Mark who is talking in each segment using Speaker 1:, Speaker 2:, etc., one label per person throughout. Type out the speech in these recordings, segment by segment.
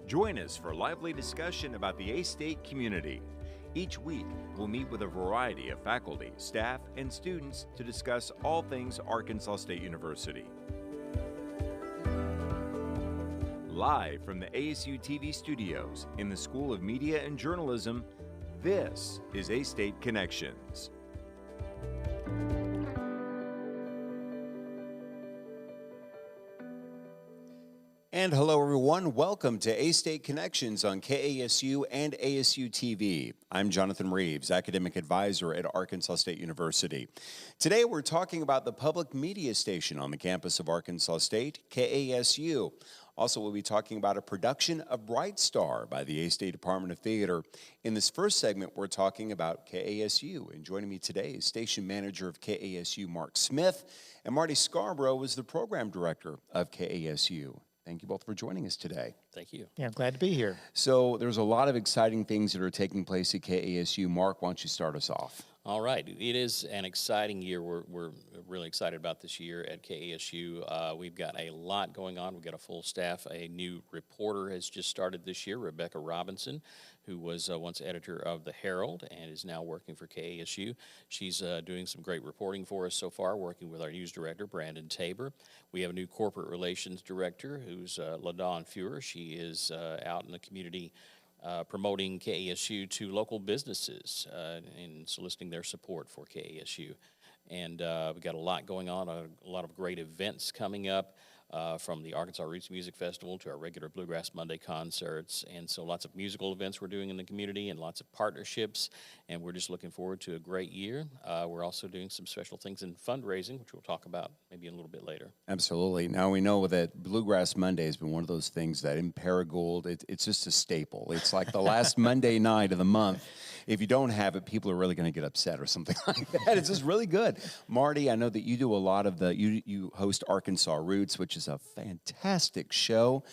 Speaker 1: Join us for lively discussion about the A-State community. Each week, we'll meet with a variety of faculty, staff, and students to discuss all things Arkansas State University. Live from the ASU-TV studios in the School of Media and Journalism, this is A-State Connections. And hello everyone, welcome to A-State Connections on KASU and ASU-TV. I'm Johnathan Reaves, Academic Advisor at Arkansas State University. Today we're talking about the public media station on the campus of Arkansas State, KASU. Also, we'll be talking about a production of Bright Star by the A-State Department of Theater. In this first segment, we're talking about KASU. And joining me today is Station Manager of KASU, Mark Smith, and Marty Scarborough is the Program Director of KASU. Thank you both for joining us today.
Speaker 2: Thank you.
Speaker 3: Yeah, I'm glad to be here.
Speaker 1: So there's a lot of exciting things that are taking place at KASU. Mark, why don't you start us off?
Speaker 2: All right. It is an exciting year. We're really excited about this year at KASU. We've got a lot going on. We've got a full staff. A new reporter has just started this year, Rebecca Robinson, who was once editor of the Herald and is now working for KASU. She's doing some great reporting for us so far, working with our news director, Brandon Tabor. We have a new corporate relations director, who's LaDawn Feuer. She is out in the community promoting KASU to local businesses and soliciting their support for KASU. And we've got a lot going on, a lot of great events coming up. From the Arkansas Roots Music Festival to our regular Bluegrass Monday concerts. And so lots of musical events we're doing in the community and lots of partnerships. And we're just looking forward to a great year. We're also doing some special things in fundraising, which we'll talk about maybe a little bit later.
Speaker 1: Absolutely. Now we know that Bluegrass Monday has been one of those things that in Paragould, it's just a staple. It's like the last Monday night of the month. If you don't have it, people are really going to get upset or something like that. It's just really good. Marty, I know that you do a lot of you host Arkansas Roots, which is a fantastic show.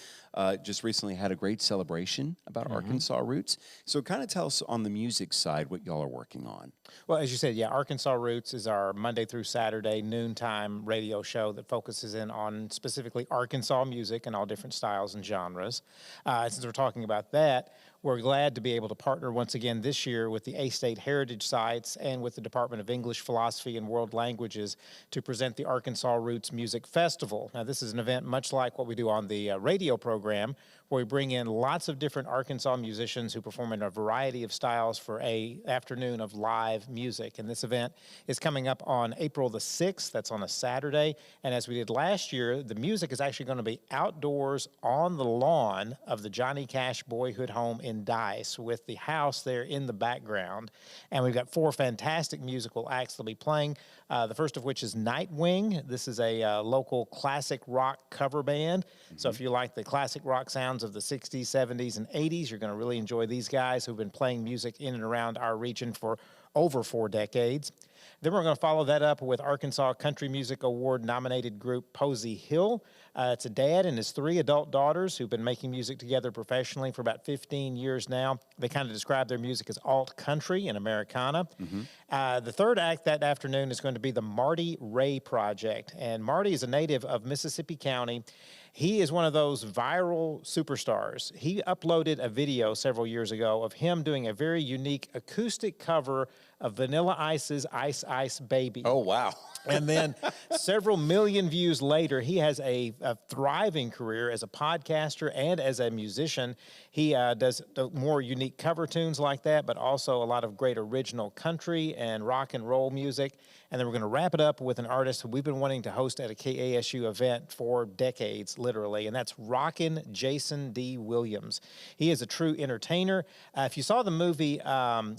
Speaker 1: Just recently had a great celebration about Arkansas Roots. So kind of tell us on the music side what y'all are working on.
Speaker 3: Well, as you said, yeah, Arkansas Roots is our Monday through Saturday noontime radio show that focuses in on specifically Arkansas music and all different styles and genres. Since we're talking about that, we're glad to be able to partner once again this year with the A-State Heritage Sites and with the Department of English, Philosophy, and World Languages to present the Arkansas Roots Music Festival. Now, this is an event much like what we do on the radio program, where we bring in lots of different Arkansas musicians who perform in a variety of styles for an afternoon of live music. And this event is coming up on April the 6th. That's on a Saturday. And as we did last year, the music is actually going to be outdoors on the lawn of the Johnny Cash Boyhood Home in Dice with the house there in the background. And we've got 4 fantastic musical acts that'll be playing. The first of which is Nightwing. This is a local classic rock cover band. So if you like the classic rock sounds of the 60s, 70s, and 80s, you're going to really enjoy these guys who've been playing music in and around our region for over 4 decades. Then we're going to follow that up with Arkansas Country Music Award nominated group Posey Hill. It's a dad and his 3 adult daughters who've been making music together professionally for about 15 years now. They kind of describe their music as alt country and Americana. The third act that afternoon is going to be the Marty Ray Project. And Marty is a native of Mississippi County. He is one of those viral superstars. He uploaded a video several years ago of him doing a very unique acoustic cover of Vanilla Ice's Ice Ice Baby.
Speaker 1: Oh, wow.
Speaker 3: And then several million views later, he has a thriving career as a podcaster and as a musician. He does more unique cover tunes like that, but also a lot of great original country and rock and roll music. And then we're going to wrap it up with an artist who we've been wanting to host at a KASU event for decades, literally, and that's Rockin' Jason D. Williams. He is a true entertainer. If you saw the movie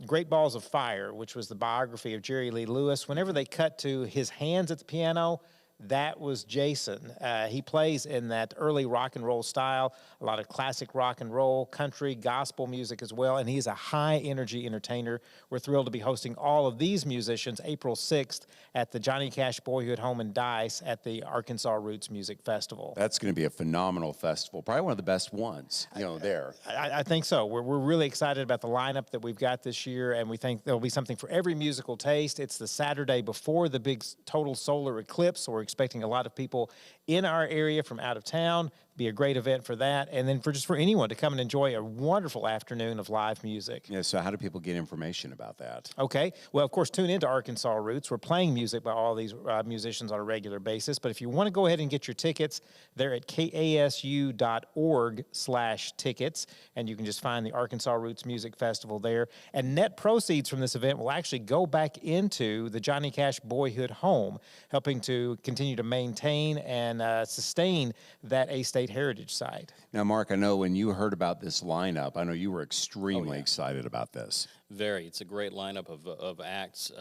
Speaker 3: Great Balls of Fire, which was the biography of Jerry Lee Lewis, whenever they cut to his hands at the piano, that was Jason. He plays in that early rock and roll style, a lot of classic rock and roll, country, gospel music as well, and he's a high-energy entertainer. We're thrilled to be hosting all of these musicians April 6th at the Johnny Cash Boyhood Home in Dice at the Arkansas Roots Music Festival.
Speaker 1: That's going to be a phenomenal festival, probably one of the best ones, there.
Speaker 3: I think so. We're really excited about the lineup that we've got this year, and we think there'll be something for every musical taste. It's the Saturday before the big total solar eclipse, so we're expecting a lot of people in our area from out of town. Be a great event for that. And then for anyone to come and enjoy a wonderful afternoon of live music.
Speaker 1: Yeah, so how do people get information about that?
Speaker 3: Okay. Well, of course, tune into Arkansas Roots. We're playing music by all these musicians on a regular basis. But if you want to go ahead and get your tickets, they're at kasu.org/tickets. And you can just find the Arkansas Roots Music Festival there. And net proceeds from this event will actually go back into the Johnny Cash Boyhood Home, helping to continue to maintain and sustain that A-State Heritage Site.
Speaker 1: Now, Mark, I know when you heard about this lineup, I know you were extremely excited about this.
Speaker 2: Very. It's a great lineup of acts,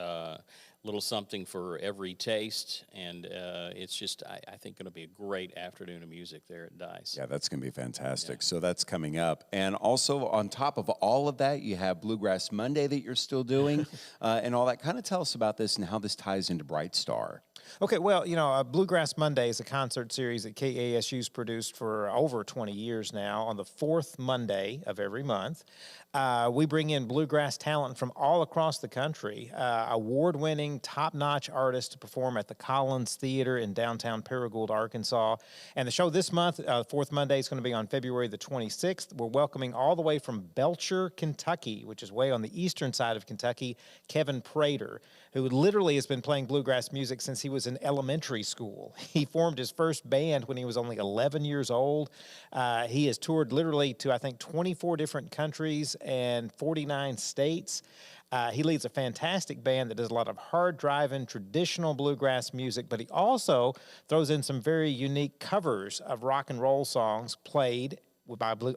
Speaker 2: little something for every taste, and it's just, I think, going to be a great afternoon of music there at Dice.
Speaker 1: Yeah, that's going to be fantastic.
Speaker 2: Yeah.
Speaker 1: So that's coming up. And also, on top of all of that, you have Bluegrass Monday that you're still doing and all that. Kind of tell us about this and how this ties into Bright Star.
Speaker 3: Okay, well, Bluegrass Monday is a concert series that KASU's produced for over 20 years now on the fourth Monday of every month. We bring in bluegrass talent from all across the country, award-winning, top-notch artists to perform at the Collins Theater in downtown Paragould, Arkansas. And the show this month, fourth Monday, is going to be on February the 26th. We're welcoming all the way from Belcher, Kentucky, which is way on the eastern side of Kentucky, Kevin Prater, who literally has been playing bluegrass music since he was in elementary school. He formed his first band when he was only 11 years old. He has toured literally to, I think, 24 different countries and 49 states. He leads a fantastic band that does a lot of hard-driving, traditional bluegrass music, but he also throws in some very unique covers of rock and roll songs played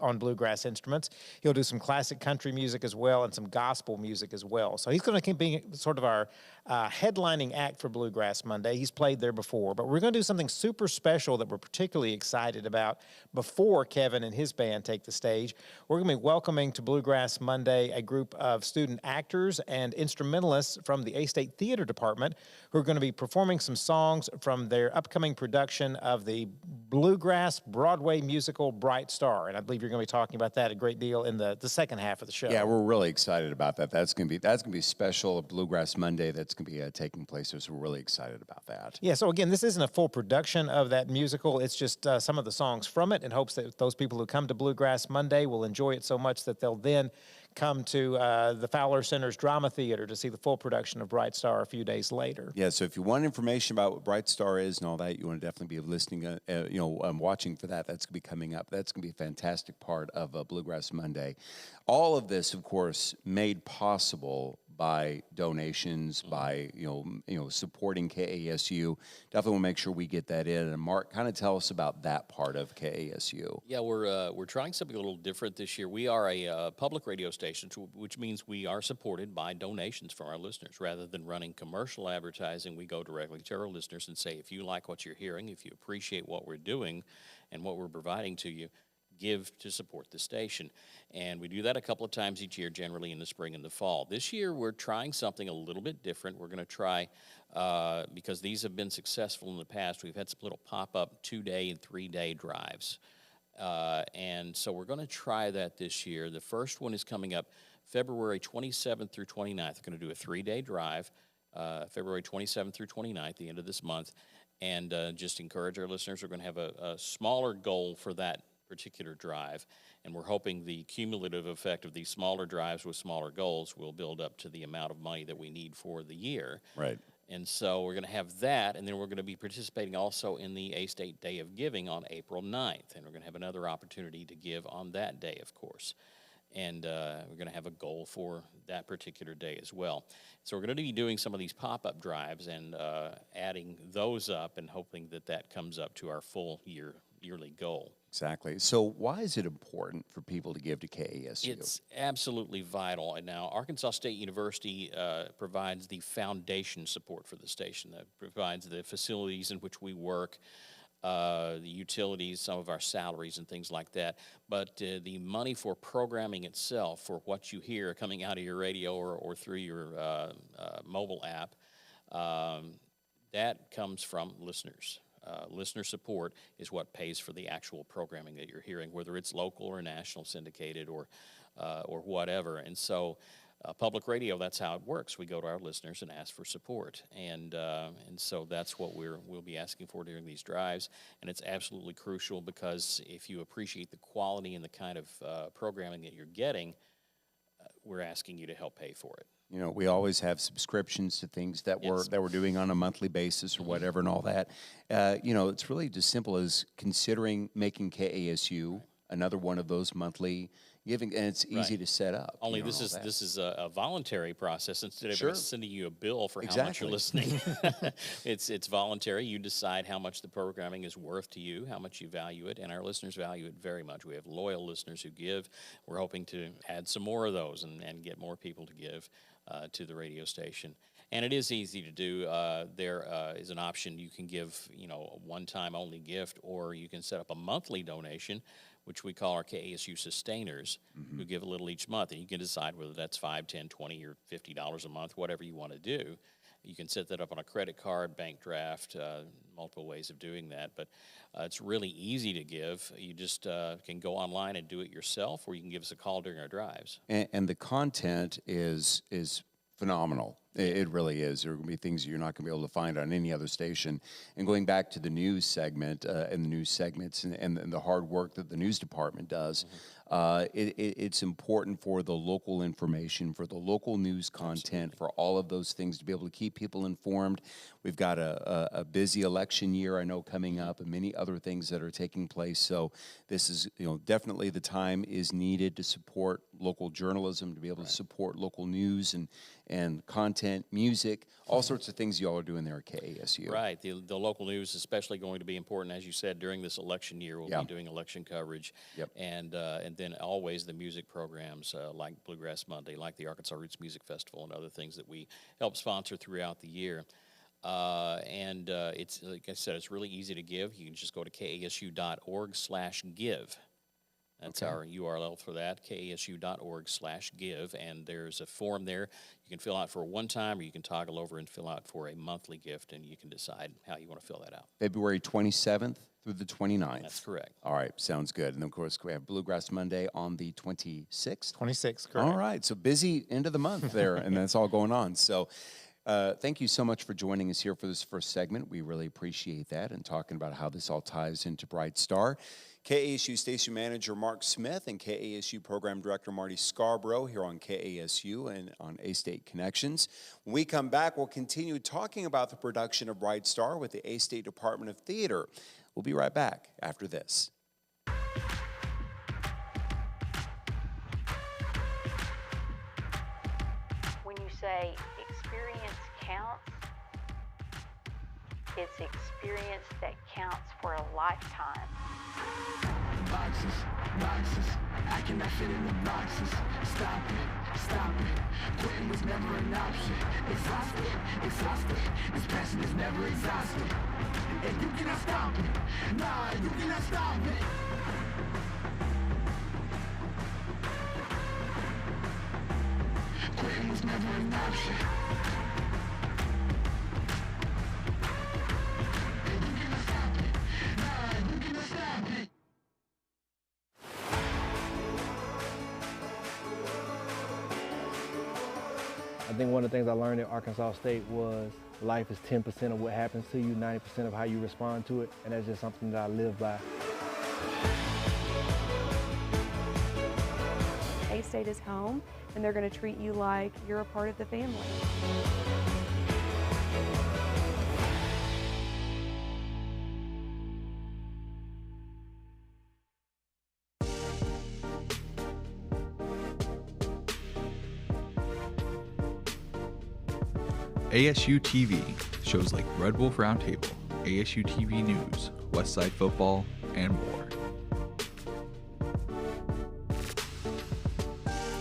Speaker 3: on bluegrass instruments. He'll do some classic country music as well and some gospel music as well. So he's going to keep being sort of our headlining act for Bluegrass Monday. He's played there before, but we're going to do something super special that we're particularly excited about before Kevin and his band take the stage. We're going to be welcoming to Bluegrass Monday a group of student actors and instrumentalists from the A-State Theater Department who are going to be performing some songs from their upcoming production of the Bluegrass Broadway musical Bright Star. And I believe you're going to be talking about that a great deal in the second half of the show.
Speaker 1: Yeah, we're really excited about that. That's going to be special, a Bluegrass Monday that's going to be taking place. So we're really excited about that.
Speaker 3: Yeah, so again, this isn't a full production of that musical. It's just some of the songs from it in hopes that those people who come to Bluegrass Monday will enjoy it so much that they'll then come to the Fowler Center's Drama Theater to see the full production of Bright Star a few days later.
Speaker 1: Yeah, so if you want information about what Bright Star is and all that, you want to definitely be listening, watching for that. That's going to be coming up. That's going to be a fantastic part of Bluegrass Monday. All of this, of course, made possible by donations, by supporting KASU. Definitely want to make sure we get that in. And Mark, kind of tell us about that part of KASU.
Speaker 2: Yeah, we're trying something a little different this year. We are a public radio station, which means we are supported by donations from our listeners. Rather than running commercial advertising, we go directly to our listeners and say, if you like what you're hearing, if you appreciate what we're doing and what we're providing to you, give to support the station. And we do that a couple of times each year, generally in the spring and the fall. This year, we're trying something a little bit different. We're going to try, because these have been successful in the past, we've had some little pop-up 2-day and 3-day drives. And so we're going to try that this year. The first one is coming up February 27th through 29th. We're going to do a 3-day drive, February 27th through 29th, the end of this month. And just encourage our listeners, we're going to have a smaller goal for that particular drive, and we're hoping the cumulative effect of these smaller drives with smaller goals will build up to the amount of money that we need for the year.
Speaker 1: Right.
Speaker 2: And so we're going to have that, and then we're going to be participating also in the A-State Day of Giving on April 9th, and we're going to have another opportunity to give on that day, of course. And we're going to have a goal for that particular day as well. So we're going to be doing some of these pop-up drives and adding those up and hoping that that comes up to our full yearly goal.
Speaker 1: Exactly. So why is it important for people to give to KASU?
Speaker 2: It's absolutely vital. And now Arkansas State University provides the foundation support for the station. That provides the facilities in which we work, the utilities, some of our salaries and things like that. But the money for programming itself, for what you hear coming out of your radio or through your mobile app, that comes from listeners. Listener support is what pays for the actual programming that you're hearing, whether it's local or national syndicated or whatever. And so Public radio, that's how it works. We go to our listeners and ask for support, and so that's what we'll be asking for during these drives. And it's absolutely crucial, because if you appreciate the quality and the kind of programming that you're getting, we're asking you to help pay for it.
Speaker 1: You know, we always have subscriptions to things that we're doing on a monthly basis or whatever and all that. You know, it's really as simple as considering making KASU another one of those monthly giving, and it's easy to set up.
Speaker 2: Only this is a voluntary process instead of everybody sending you a bill for how much you're listening. It's voluntary. You decide how much the programming is worth to you, how much you value it, and our listeners value it very much. We have loyal listeners who give. We're hoping to add some more of those and get more people to give to the radio station. And it is easy to do. There is an option. You can give, you know, a one-time only gift, or you can set up a monthly donation, which we call our KASU sustainers, who give a little each month. And you can decide whether that's $5, $10, $20, or $50 a month, whatever you want to do. You can set that up on a credit card, bank draft, multiple ways of doing that. But it's really easy to give. You just can go online and do it yourself, or you can give us a call during our drives.
Speaker 1: And the content is phenomenal. It really is. There are going to be things you're not going to be able to find on any other station. And going back to the news segment and the news segments and the hard work that the news department does, it's important for the local information, for the local news content, for all of those things to be able to keep people informed. We've got a busy election year, I know, coming up, and many other things that are taking place. So this is, you know, definitely the time is needed to support local journalism, to be able to support local news and content, music, all sorts of things y'all are doing there at KASU.
Speaker 2: Right. The local news is especially going to be important, as you said, during this election year. We'll be doing election coverage, and then always the music programs like Bluegrass Monday, like the Arkansas Roots Music Festival, and other things that we help sponsor throughout the year. It's, like I said, it's really easy to give. You can just go to kasu.org/give. That's our URL for that, kasu.org/give, and there's a form there you can fill out for a one-time, or you can toggle over and fill out for a monthly gift, and you can decide how you want to fill that out.
Speaker 1: February 27th through the 29th.
Speaker 2: That's correct.
Speaker 1: All right, sounds good. And, of course, we have Bluegrass Monday on the 26th.
Speaker 3: 26th, correct.
Speaker 1: All right, so busy end of the month there, and that's all going on. So thank you so much for joining us here for this first segment. We really appreciate that, and talking about how this all ties into Bright Star. KASU Station Manager Mark Smith and KASU Program Director Marty Scarborough here on KASU and on A-State Connections. When we come back, we'll continue talking about the production of Bright Star with the A-State Department of Theater. We'll be right back after this.
Speaker 4: When you say experience counts, it's experience that counts for a lifetime.
Speaker 5: Boxes, I cannot fit in the boxes. Stop it, quitting was never an option. Exhausted, this passion is never exhausted. And you cannot stop it, nah, you cannot stop it. Quitting was never an option.
Speaker 6: I think one of the things I learned at Arkansas State was life is 10% of what happens to you, 90% of how you respond to it, and that's just something that I live by.
Speaker 7: A-State is home, and they're going to treat you like you're a part of the family.
Speaker 8: ASU-TV, shows like Red Wolf Roundtable, ASU-TV News, Westside Football, and more.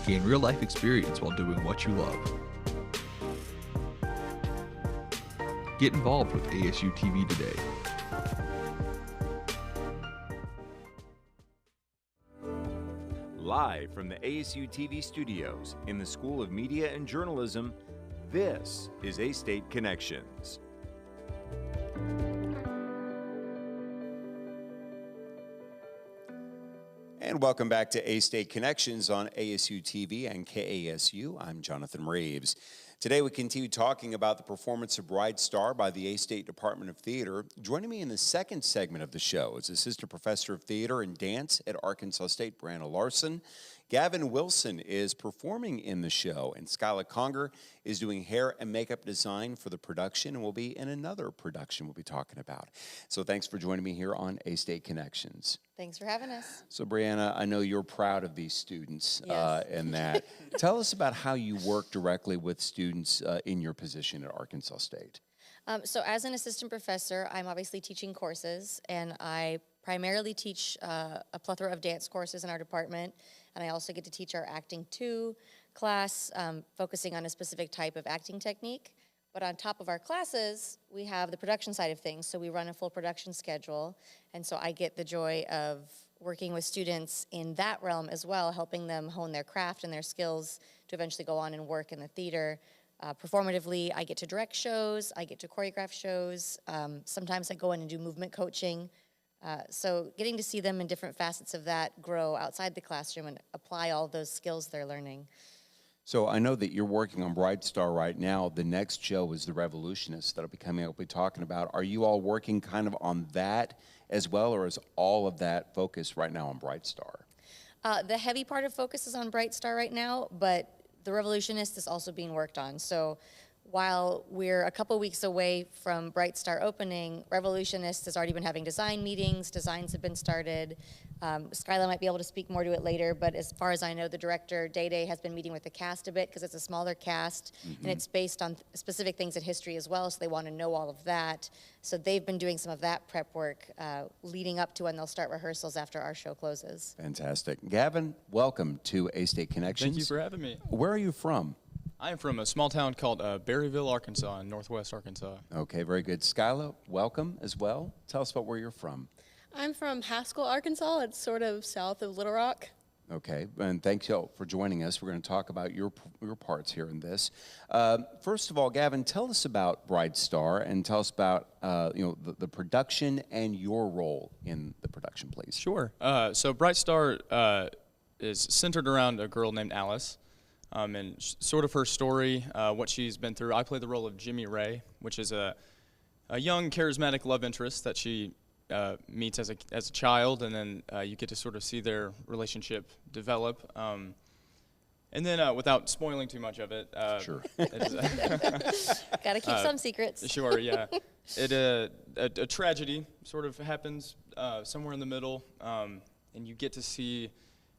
Speaker 8: Gain real-life experience while doing what you love. Get involved with ASU-TV today.
Speaker 1: Live from the ASU-TV studios in the School of Media and Journalism, this is A-State Connections. And welcome back to A-State Connections on ASU-TV and KASU. I'm Johnathan Reaves. Today we continue talking about the performance of Bright Star by the A-State Department of Theater. Joining me in the second segment of the show is Assistant Professor of Theater and Dance at Arkansas State, Brianna Larson. Gavin Wilson is performing in the show, and Skyla Conger is doing hair and makeup design for the production and will be in another production we'll be talking about. So thanks for joining me here on A-State Connections.
Speaker 9: Thanks for having us.
Speaker 1: So Brianna, I know you're proud of these students
Speaker 9: Yes.
Speaker 1: and that. Tell us about how you work directly with students in your position at Arkansas State.
Speaker 9: So as an assistant professor, I'm obviously teaching courses, and I primarily teach a plethora of dance courses in our department, and I also get to teach our Acting 2 class, focusing on a specific type of acting technique. But on top of our classes, we have the production side of things, so we run a full production schedule, and so I get the joy of working with students in that realm as well, helping them hone their craft and their skills to eventually go on and work in the theater. Performatively, I get to direct shows, I get to choreograph shows, sometimes I go in and do movement coaching. So getting to see them in different facets of that grow outside the classroom and apply all those skills they're learning.
Speaker 1: So I know that you're working on Bright Star right now. The next show is The Revolutionist that'll be coming up, we'll be talking about. Are you all working kind of on that as well, or is all of that focused right now on Bright Star?
Speaker 9: The heavy part of focus is on Bright Star right now, but The Revolutionist is also being worked on. So while we're a couple weeks away from Bright Star opening, Revolutionist has already been having design meetings, designs have been started. Skyla might be able to speak more to it later, but as far as I know, the director, Day has been meeting with the cast a bit because it's a smaller cast, and it's based on specific things in history as well, so they want to know all of that. So they've been doing some of that prep work leading up to when they'll start rehearsals after our show closes.
Speaker 1: Fantastic. Gavin, welcome to A-State Connections.
Speaker 10: Thank you for having me.
Speaker 1: Where are you from?
Speaker 10: I am from a small town called Berryville, Arkansas, in northwest Arkansas.
Speaker 1: Okay, very good. Skyla, welcome as well. Tell us about where you're from.
Speaker 11: I'm from Haskell, Arkansas. It's sort of south of Little Rock.
Speaker 1: Okay, and thank you for joining us. We're going to talk about your parts here in this. First of all, Gavin, tell us about Bright Star and tell us about the production and your role in the production, please.
Speaker 10: Sure. So Bright Star is centered around a girl named Alice, and sort of her story, what she's been through. I play the role of Jimmy Ray, which is a young, charismatic love interest that she meets as a child, and then you get to sort of see their relationship develop. And then, without spoiling too much of it,
Speaker 1: sure.
Speaker 9: Gotta keep some secrets.
Speaker 10: Sure, yeah. A tragedy sort of happens somewhere in the middle, and you get to see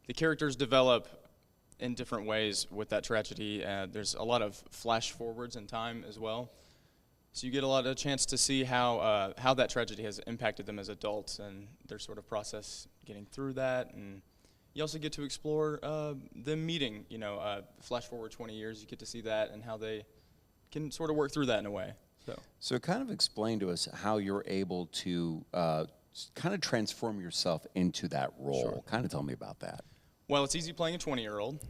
Speaker 10: the characters develop in different ways with that tragedy. There's a lot of flash forwards in time as well. So you get a lot of chance to see how that tragedy has impacted them as adults and their sort of process getting through that. And you also get to explore them meeting, flash forward 20 years, you get to see that and how they can sort of work through that in a way.
Speaker 1: So kind of explain to us how you're able to kind of transform yourself into that role.
Speaker 10: Sure.
Speaker 1: Kind of tell me about that.
Speaker 10: Well, it's easy playing a 20-year-old,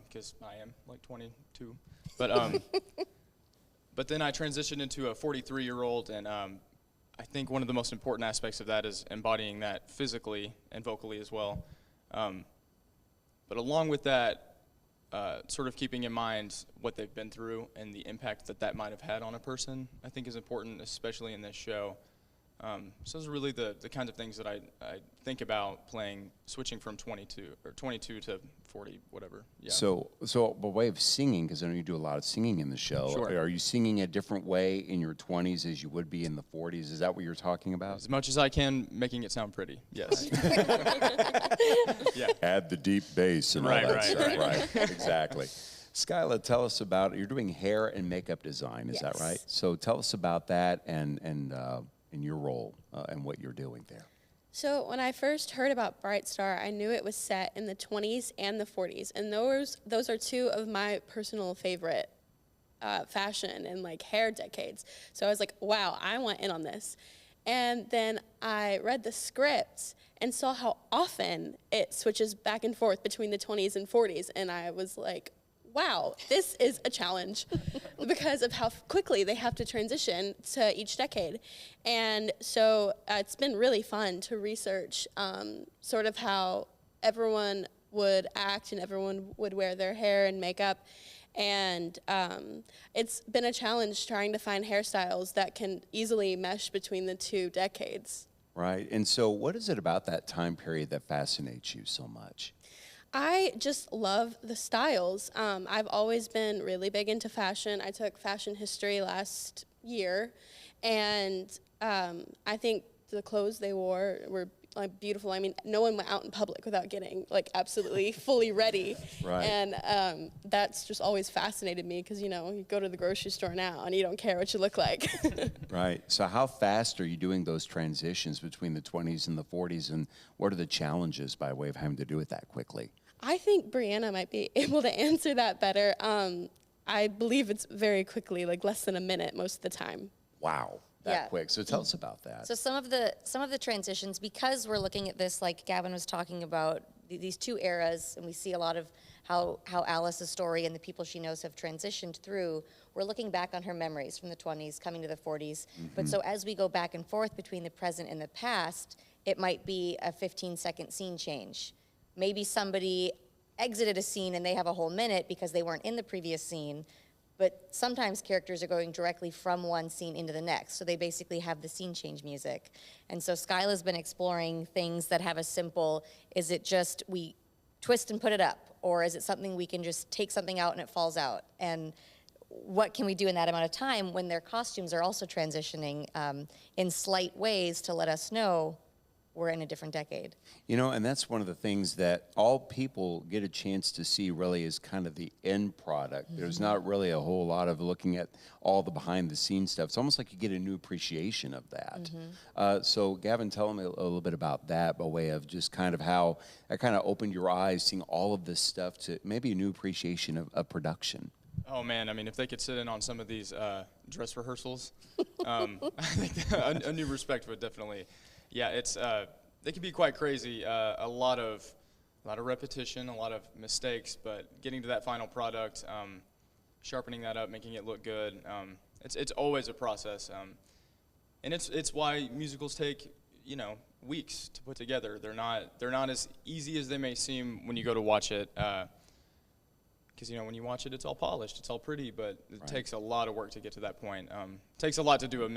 Speaker 10: because I am like 22. But then I transitioned into a 43-year-old, and I think one of the most important aspects of that is embodying that physically and vocally as well. But along with that, sort of keeping in mind what they've been through and the impact that might have had on a person, I think is important, especially in this show. So those are really the kinds of things that I think about playing, switching from 22 to 40, whatever. Yeah.
Speaker 1: So by way of singing, because I know you do a lot of singing in the show,
Speaker 10: Sure.
Speaker 1: Are you singing a different way in your 20s as you would be in the 40s? Is that what you're talking about?
Speaker 10: As much as I can, making it sound pretty, yes. Yeah.
Speaker 1: Add the deep bass and all
Speaker 10: Right,
Speaker 1: that
Speaker 10: right,
Speaker 1: stuff.
Speaker 10: right.
Speaker 1: Right, exactly. Skyla, tell us about, you're doing hair and makeup design, is that
Speaker 11: Yes.
Speaker 1: right? So tell us about that and your role and what you're doing there.
Speaker 11: So when I first heard about Bright Star, I knew it was set in the 20s and the 40s, and those are two of my personal favorite fashion and like hair decades. So I was like, wow, I want in on this. And then I read the script and saw how often it switches back and forth between the 20s and 40s, and I was like, wow, this is a challenge because of how quickly they have to transition to each decade. And so it's been really fun to research sort of how everyone would act and everyone would wear their hair and makeup. And it's been a challenge trying to find hairstyles that can easily mesh between the 2 decades.
Speaker 1: Right. And so what is it about that time period that fascinates you so much?
Speaker 11: I just love the styles. I've always been really big into fashion. I took fashion history last year, and I think the clothes they wore were like beautiful. I mean, no one went out in public without getting like absolutely fully ready.
Speaker 1: Right.
Speaker 11: And that's just always fascinated me because, you know, you go to the grocery store now and you don't care what you look like.
Speaker 1: Right. So how fast are you doing those transitions between the 20s and the 40s, and what are the challenges by way of having to do it that quickly?
Speaker 11: I think Brianna might be able to answer that better. I believe it's very quickly, like less than a minute most of the time.
Speaker 1: Wow. That quick. So tell us about that.
Speaker 9: So some of the transitions, because we're looking at this, like Gavin was talking about, these 2 eras, and we see a lot of how Alice's story and the people she knows have transitioned through. We're looking back on her memories from the 20s, coming to the 40s. But so as we go back and forth between the present and the past, it might be a 15-second scene change. Maybe somebody exited a scene and they have a whole minute because they weren't in the previous scene. But sometimes characters are going directly from one scene into the next. So they basically have the scene change music. And so Skyla's been exploring things that have a simple, is it just we twist and put it up? Or is it something we can just take something out and it falls out? And what can we do in that amount of time when their costumes are also transitioning in slight ways to let us know we're in a different decade?
Speaker 1: You know, and that's one of the things that all people get a chance to see really is kind of the end product. There's not really a whole lot of looking at all the behind the scenes stuff. It's almost like you get a new appreciation of that. So Gavin, tell me a little bit about that by way of just kind of how that kind of opened your eyes, seeing all of this stuff, to maybe a new appreciation of production.
Speaker 10: Oh man, I mean, if they could sit in on some of these dress rehearsals, I think a new respect would definitely. Yeah, it's they can be quite crazy. A lot of repetition, a lot of mistakes, but getting to that final product, sharpening that up, making it look good. It's always a process, and it's why musicals take weeks to put together. They're not as easy as they may seem when you go to watch it. Because when you watch it, it's all polished, it's all pretty, but it takes a lot of work to get to that point. It takes a lot to do a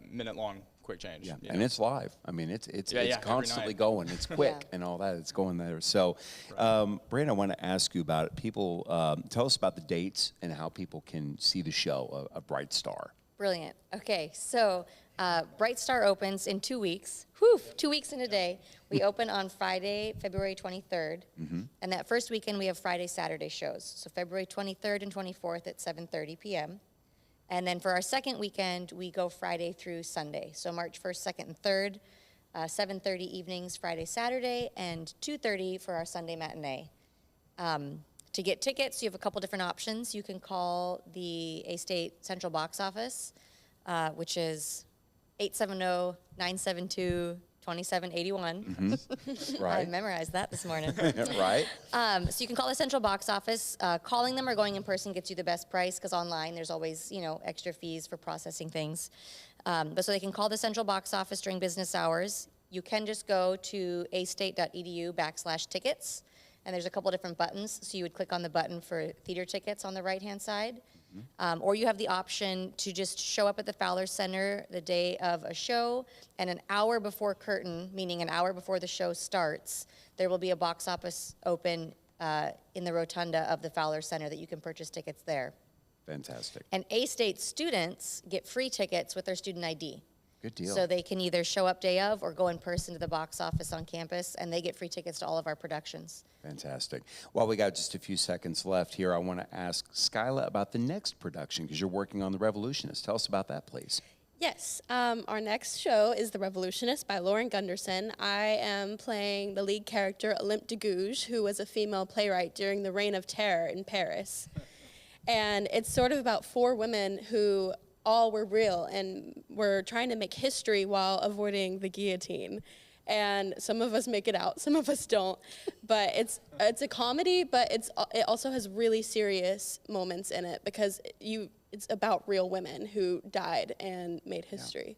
Speaker 10: minute-long quick change.
Speaker 1: Yeah, and it's live. I mean, it's constantly going. It's quick and all that. It's going there. So, Brandon, I want to ask you about it. People, tell us about the dates and how people can see the show, A Bright Star.
Speaker 9: Brilliant. Okay, so Bright Star opens in 2 weeks. Whew, 2 weeks in a day. We open on Friday, February 23rd. And that first weekend, we have Friday, Saturday shows. So February 23rd and 24th at 7:30 p.m. And then for our second weekend, we go Friday through Sunday. So March 1st, 2nd, and 3rd, 7:30 evenings, Friday, Saturday, and 2:30 for our Sunday matinee. To get tickets, you have a couple different options. You can call the A-State Central Box Office, which is 870-972-2781.
Speaker 1: Right.
Speaker 9: I memorized that this morning.
Speaker 1: Right.
Speaker 9: So you can call the Central Box Office. Calling them or going in person gets you the best price, because online there's always, extra fees for processing things. But so they can call the Central Box Office during business hours. You can just go to astate.edu/tickets. And there's a couple different buttons. So you would click on the button for theater tickets on the right-hand side. Or you have the option to just show up at the Fowler Center the day of a show, and an hour before curtain, meaning an hour before the show starts, there will be a box office open in the rotunda of the Fowler Center that you can purchase tickets there.
Speaker 1: Fantastic.
Speaker 9: And A-State students get free tickets with their student ID.
Speaker 1: Good deal.
Speaker 9: So they can either show up day of or go in person to the box office on campus, and they get free tickets to all of our productions.
Speaker 1: Fantastic. While we got just a few seconds left here, I want to ask Skyla about the next production, because you're working on The Revolutionist. Tell us about that, please.
Speaker 11: Yes, our next show is The Revolutionist by Lauren Gunderson. I am playing the lead character, Olympe de Gouges, who was a female playwright during the Reign of Terror in Paris. And it's sort of about 4 women who all were real and were trying to make history while avoiding the guillotine. And some of us make it out, some of us don't. But it's a comedy, but it also has really serious moments in it, because it's about real women who died and made history.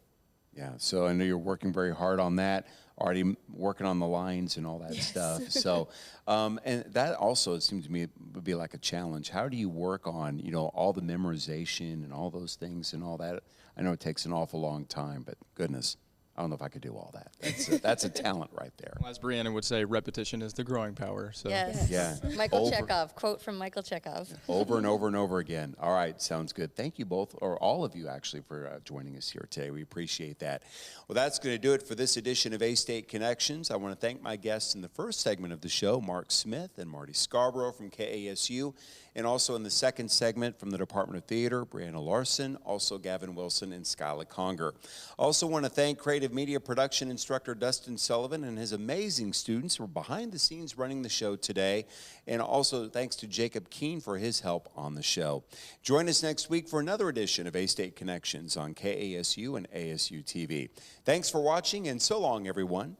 Speaker 1: Yeah, so I know you're working very hard on that, already working on the lines and all that stuff. So, and that also, it seems to me, would be like a challenge. How do you work on, all the memorization and all those things and all that? I know it takes an awful long time, but goodness, I don't know if I could do all that. That's a talent right there.
Speaker 10: Well, as Brianna would say, repetition is the growing power. So.
Speaker 9: Yes.
Speaker 1: Yeah.
Speaker 9: Michael Chekhov, quote from Michael Chekhov.
Speaker 1: Over and over and over again. All right, sounds good. Thank you both, or all of you actually, for joining us here today. We appreciate that. Well, that's going to do it for this edition of A-State Connections. I want to thank my guests in the first segment of the show, Mark Smith and Marty Scarborough from KASU, and also in the second segment from the Department of Theater, Brianna Larson, also Gavin Wilson and Skyla Conger. Also want to thank Creative Media Production Instructor Dustin Sullivan and his amazing students who are behind the scenes running the show today. And also thanks to Jacob Keene for his help on the show. Join us next week for another edition of A-State Connections on KASU and ASU-TV. Thanks for watching, and so long, everyone.